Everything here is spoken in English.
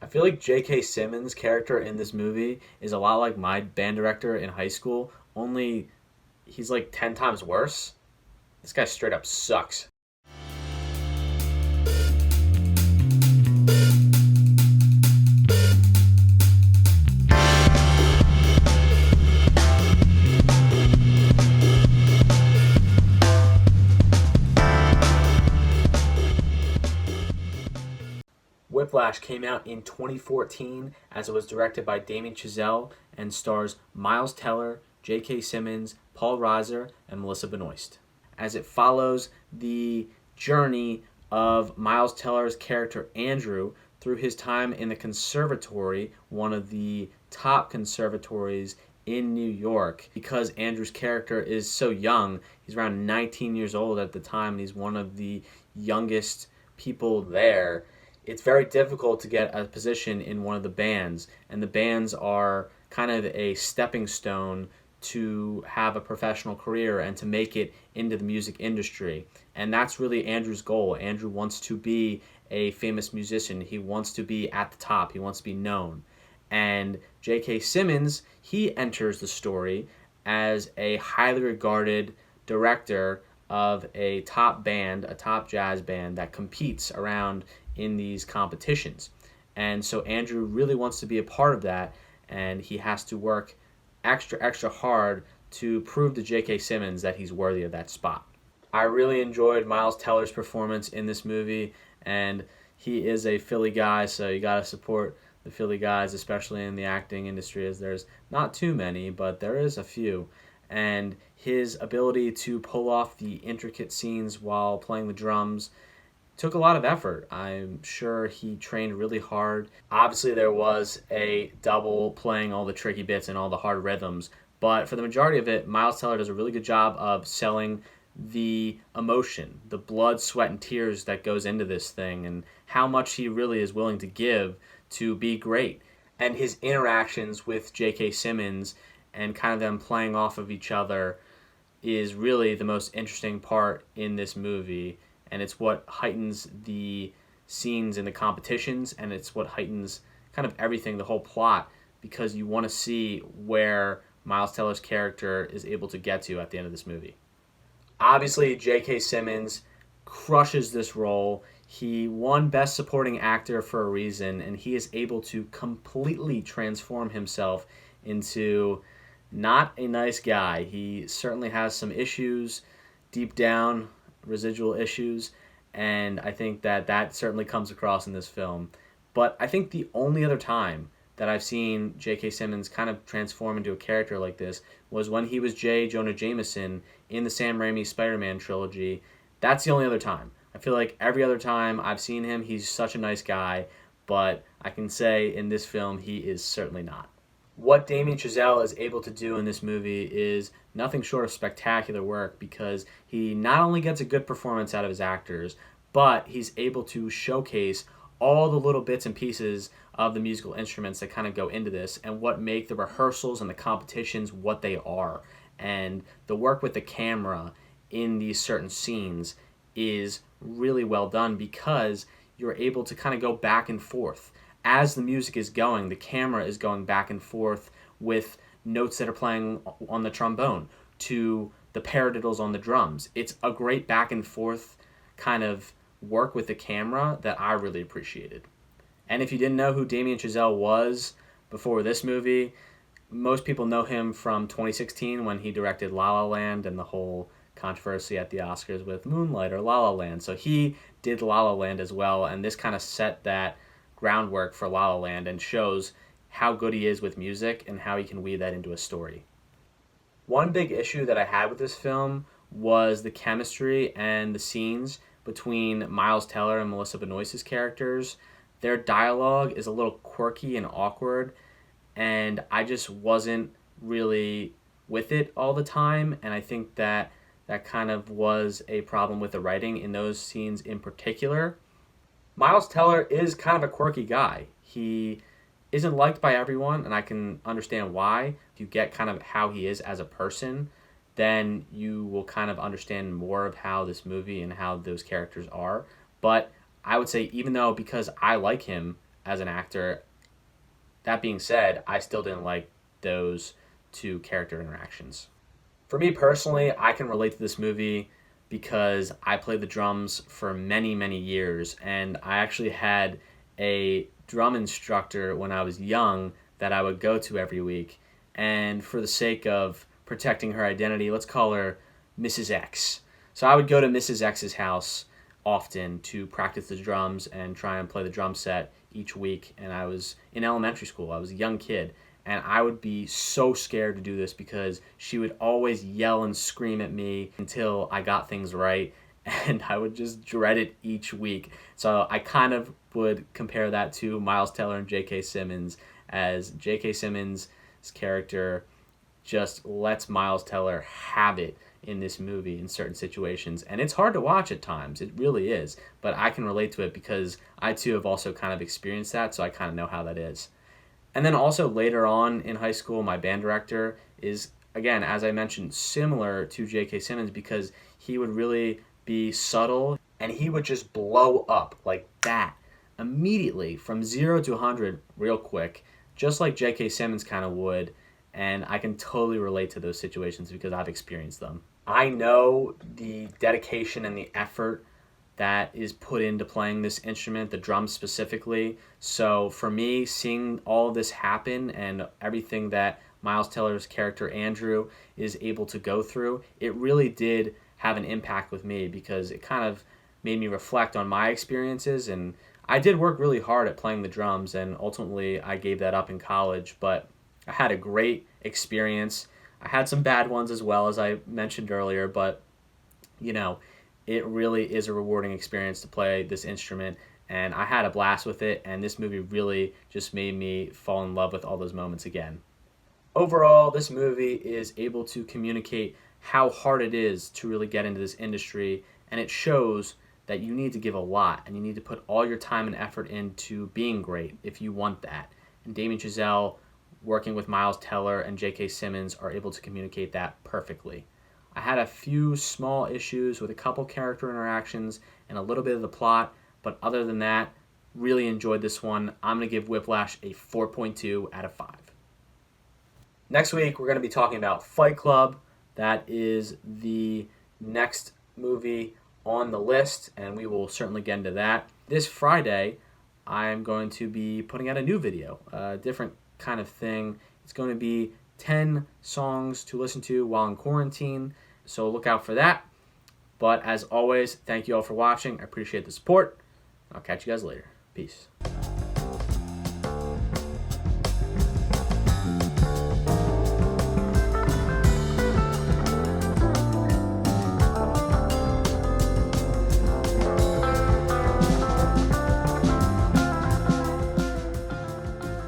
I feel like J.K. Simmons' character in this movie is a lot like my band director in high school, only he's like 10 times worse. This guy straight up sucks. Whiplash came out in 2014 as it was directed by Damien Chazelle and stars Miles Teller, J.K. Simmons, Paul Reiser, and Melissa Benoist. As it follows the journey of Miles Teller's character Andrew through his time in the conservatory, one of the top conservatories in New York. Because Andrew's character is so young, he's around 19 years old at the time, and he's one of the youngest people there. It's very difficult to get a position in one of the bands, and the bands are kind of a stepping stone to have a professional career and to make it into the music industry. And that's really Andrew's goal. Andrew wants to be a famous musician. He wants to be at the top. He wants to be known. And J.K. Simmons, he enters the story as a highly regarded director of a top band, a top jazz band that competes around in these competitions. And so Andrew really wants to be a part of that, and he has to work extra hard to prove to J.K. Simmons that he's worthy of that spot. I really enjoyed Miles Teller's performance in this movie, and he is a Philly guy, so you got to support the Philly guys, especially in the acting industry, as there's not too many, but there is a few. And his ability to pull off the intricate scenes while playing the drums took a lot of effort. I'm sure he trained really hard. Obviously, there was a double playing all the tricky bits and all the hard rhythms, but for the majority of it, Miles Teller does a really good job of selling the emotion, the blood, sweat, and tears that goes into this thing, and how much he really is willing to give to be great. And his interactions with J.K. Simmons and kind of them playing off of each other is really the most interesting part in this movie, and it's what heightens the scenes in the competitions, and it's what heightens kind of everything, the whole plot, because you want to see where Miles Teller's character is able to get to at the end of this movie. Obviously, J.K. Simmons crushes this role. He won Best Supporting Actor for a reason, and he is able to completely transform himself into not a nice guy. He certainly has some issues deep down, residual issues, and I think that certainly comes across in this film. But I think the only other time that I've seen J.K. Simmons kind of transform into a character like this was when he was J. Jonah Jameson in the Sam Raimi Spider-Man trilogy. That's the only other time. I feel like every other time I've seen him, he's such a nice guy, but I can say in this film, he is certainly not. What Damien Chazelle is able to do in this movie is nothing short of spectacular work, because he not only gets a good performance out of his actors, but he's able to showcase all the little bits and pieces of the musical instruments that kind of go into this and what make the rehearsals and the competitions what they are. And the work with the camera in these certain scenes is really well done, because you're able to kind of go back and forth. As the music is going, the camera is going back and forth with notes that are playing on the trombone to the paradiddles on the drums. It's a great back and forth kind of work with the camera that I really appreciated. And if you didn't know who Damien Chazelle was before this movie, most people know him from 2016 when he directed La La Land and the whole controversy at the Oscars with Moonlight or La La Land. So he did La La Land as well, and this kind of set that groundwork for La La Land and shows how good he is with music and how he can weave that into a story. One big issue that I had with this film was the chemistry and the scenes between Miles Teller and Melissa Benoist's characters. Their dialogue is a little quirky and awkward, and I just wasn't really with it all the time, and I think that kind of was a problem with the writing in those scenes in particular. Miles Teller is kind of a quirky guy. He isn't liked by everyone, and I can understand why. If you get kind of how he is as a person, then you will kind of understand more of how this movie and how those characters are. But I would say, even though, because I like him as an actor. That being said, I still didn't like those two character interactions. For me personally, I can relate to this movie because I played the drums for many, many years, and I actually had a drum instructor when I was young that I would go to every week. And for the sake of protecting her identity, let's call her Mrs. X. So I would go to Mrs. X's house often to practice the drums and try and play the drum set each week. And I was in elementary school. I was a young kid. And I would be so scared to do this because she would always yell and scream at me until I got things right. And I would just dread it each week. So I kind of would compare that to Miles Teller and J.K. Simmons, as J.K. Simmons' character just lets Miles Teller have it in this movie in certain situations. And it's hard to watch at times. It really is. But I can relate to it because I too have also kind of experienced that, so I kind of know how that is. And then also later on in high school, my band director is, again, as I mentioned, similar to J.K. Simmons because he would really be subtle and he would just blow up like that immediately from 0 to 100 real quick, just like J.K. Simmons kind of would. And I can totally relate to those situations because I've experienced them. I know the dedication and the effort that is put into playing this instrument, the drums specifically. So for me, seeing all of this happen and everything that Miles Teller's character Andrew is able to go through, it really did have an impact with me because it kind of made me reflect on my experiences. And I did work really hard at playing the drums, and ultimately I gave that up in college, but I had a great experience. I had some bad ones as well, as I mentioned earlier, but you know, it really is a rewarding experience to play this instrument, and I had a blast with it, and this movie really just made me fall in love with all those moments again. Overall, this movie is able to communicate how hard it is to really get into this industry, and it shows that you need to give a lot, and you need to put all your time and effort into being great if you want that. And Damien Chazelle, working with Miles Teller and J.K. Simmons, are able to communicate that perfectly. I had a few small issues with a couple character interactions and a little bit of the plot, but other than that, really enjoyed this one. I'm going to give Whiplash a 4.2 out of 5. Next week, we're going to be talking about Fight Club. That is the next movie on the list, and we will certainly get into that. This Friday, I'm going to be putting out a new video, a different kind of thing. It's going to be 10 songs to listen to while in quarantine, so look out for that. But as always, thank you all for watching. I appreciate the support. I'll catch you guys later. Peace.